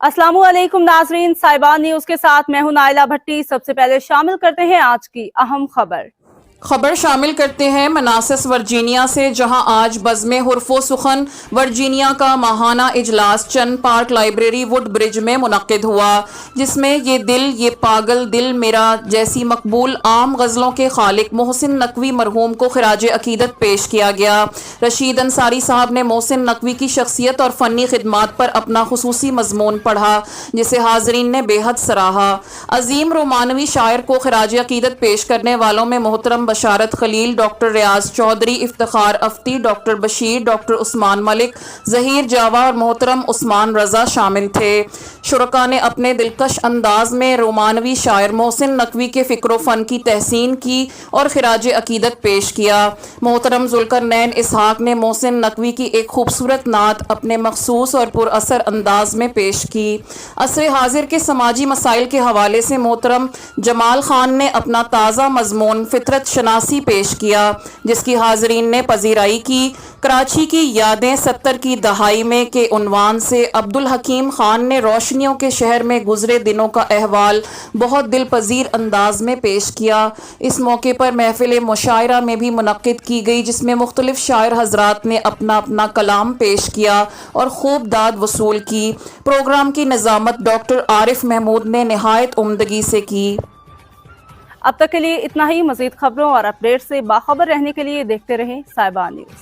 अस्सलामु अलैकुम नाजरीन, साहिबान न्यूज के साथ मैं हूं नाइला भट्टी। सबसे पहले शामिल करते हैं आज की अहम खबर शामिल करते हैं मनासस वर्जीनिया से, जहां आज बज़्म हुर्फ़ो सुखन वर्जीनिया का माहाना इजलास चन पार्क लाइब्रेरी वुड ब्रिज में मुनक्किद हुआ, जिसमें ये दिल ये पागल दिल मेरा जैसी मकबूल आम गज़लों के खालिक मोहसिन नकवी मरहूम को खिराज अकीदत पेश किया गया। रशीद अंसारी साहब ने मोहसिन नकवी की शख्सियत और फ़नी खिदमात पर अपना खुसूसी मज़मून पढ़ा, जिसे हाज़रीन ने बेहद सराहा। अजीम रोमानवी शायर को खिराज अकीदत पेश करने वालों में मोहतरम बशारत खलील, डॉक्टर रियाज चौधरी, इफ्तिखार अफ्ती, डॉक्टर बशीर, डॉक्टर उस्मान मलिक, जहीर जावा और मोहतरम उस्मान रजा शामिल थे। शुरका ने अपने दिलकश अंदाज में रोमानवी शायर मोहसिन नकवी के फ़िक्र फ़न की तहसीन की और खिराज अकीदत पेश किया। मोहतरम ज़ुल्करनैन इसहाक ने मोहसिन नकवी की एक खूबसूरत नात अपने मखसूस और पुरअसर अंदाज में पेश की। असर हाजिर के समाजी मसाइल के हवाले से मोहतरम जमाल खान ने अपना ताज़ा मज़मून फितरत शनासी पेश किया, जिसकी हाज़रीन ने पजीराई की। कराची की यादें 70 की दहाई में के उन्वान से अब्दुल हकीम खान ने रोशनियों के शहर में गुजरे दिनों का अहवाल बहुत दिलपजीर अंदाज में पेश किया। इस मौके पर महफिल मुशायरा में भी मुनक्किद की गई, जिसमें मुख्तलिफ शायर हजरात ने अपना अपना कलाम पेश किया और खूब दाद वसूल की। प्रोग्राम की निज़ामत डॉक्टर आरिफ महमूद ने नहायत उम्दगी से की। अब तक के लिए इतना ही। मजीद खबरों और अपडेट से बाखबर रहने के लिए देखते रहें साहिबान न्यूज।